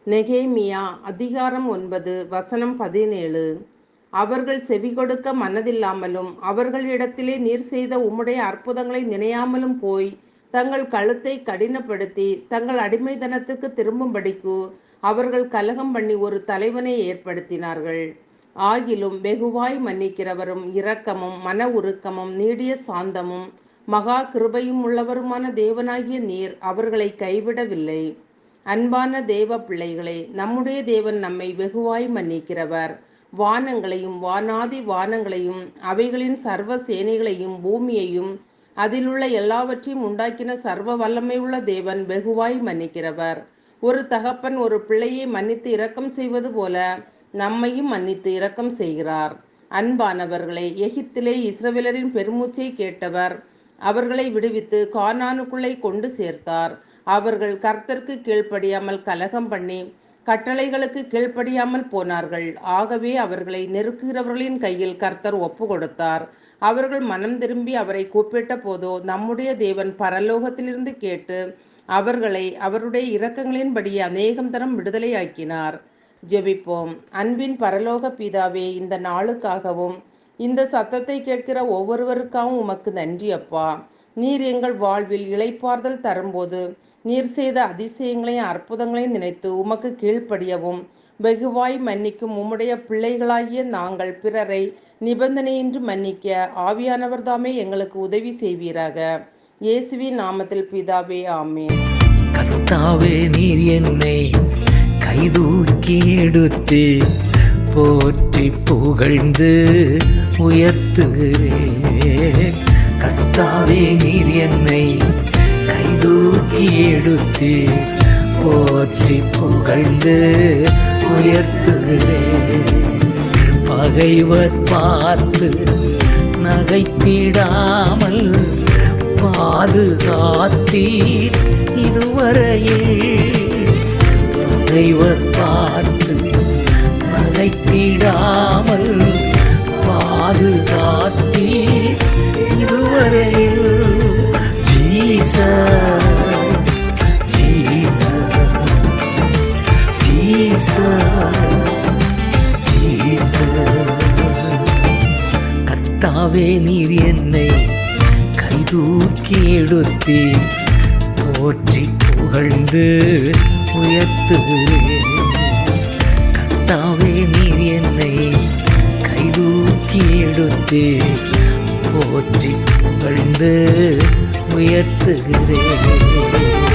நெகேமியா அதிகாரம் 9 வசனம் 17. அவர்கள் செவிகொடுக்க மனதில்லாமலும் அவர்களிடத்திலே நீர் செய்த உம்முடைய அற்புதங்களை நினையாமலும் போய் தங்கள் கழுத்தை கடினப்படுத்தி தங்கள் அடிமைத்தனத்துக்கு திரும்பும்படிக்கு அவர்கள் கலகம் பண்ணி ஒரு தலைவனை ஏற்படுத்தினார்கள். ஆகிலும் வெகுவாய் மன்னிக்கிறவரும் இரக்கமும் மன உருக்கமும் நீடிய சாந்தமும் மகா கிருபையும் உள்ளவருமான தேவனாகிய நீர் அவர்களை கைவிடவில்லை. அன்பான தேவ பிள்ளைகளே, நம்முடைய தேவன் நம்மை வெகுவாய் மன்னிக்கிறவர். வானங்களையும் வானாதி வானங்களையும் அவைகளின் சர்வ சேனைகளையும் பூமியையும் அதிலுள்ள எல்லாவற்றையும் உண்டாக்கின சர்வ வல்லமை உள்ள தேவன் வெகுவாய் மன்னிக்கிறவர். ஒரு தகப்பன் ஒரு பிள்ளையை மன்னித்து இரக்கம் செய்வது போல நம்மையும் மன்னித்து இரக்கம் செய்கிறார். அன்பானவர்களே, எகிப்திலே இஸ்ரவேலரின் பெருமூச்சை கேட்டவர் அவர்களை விடுவித்து கானானுக்குள்ளே கொண்டு சேர்த்தார். அவர்கள் கர்த்தருக்கு கீழ்ப்படியாமல் கலகம் பண்ணி கட்டளைகளுக்கு கீழ்ப்படியாமல் போனார்கள். ஆகவே அவர்களை நெருக்குகிறவர்களின் கையில் கர்த்தர் ஒப்பு கொடுத்தார். அவர்கள் மனம் திரும்பி அவரை கூப்பிட்ட போதோ நம்முடைய தேவன் பரலோகத்திலிருந்து கேட்டு அவர்களை அவருடைய இரக்கங்களின்படி அநேகம் தரம் விடுதலையாக்கினார். ஜெபிப்போம். அன்பின் பரலோக பிதாவே, இந்த நாளுக்காகவும் இந்த சத்தத்தை கேட்கிற ஒவ்வொருவருக்காகவும் உமக்கு நன்றி அப்பா. நீர் எங்கள் வாழ்வில் இளைப்பாறுதல் தரும்போது நீர் செய்த அதிசயங்களையும் அற்புதங்களையும் நினைத்து உமக்கு கீழ்ப்படியவும் வெகுவாய் மன்னிக்கும் உம்முடைய பிள்ளைகளாகிய நாங்கள் பிறரை நிபந்தனையின்றி மன்னிக்க ஆவியானவர் தாமே எங்களுக்கு உதவி செய்வீராக. இயேசுவின் நாமத்தில் பிதாவே, ஆமென். கர்த்தாவே, நீர் என்னை கைதூக்கி எடுத்து போற்றி புகழ்ந்து உயர்த்துகிறேன். கர்த்தாவே, நீர் என்னை கைதூக்கி எடுத்து போற்றி புகழ்ந்து உயர்த்துகிறேன். பகைவர் பார்த்து நகைத்திடாமல் பாதுகாத்தீர் இதுவரையில். பகைவர் பார்த்து நகைத்திடாமல் பாதுகாத்தீர் இதுவரையில். Jesus, Jesus, Jesus, Jesus. கர்த்தாவே, நீர் என்னை கைதூக்கி எடுத்து போற்றி புகழ்ந்து உயர்த்துகிறேன். கர்த்தாவே, நீர் என்னை கைதூக்கி எடுத்து போற்றி புகழ்ந்து உயர்த்துகிறேன்.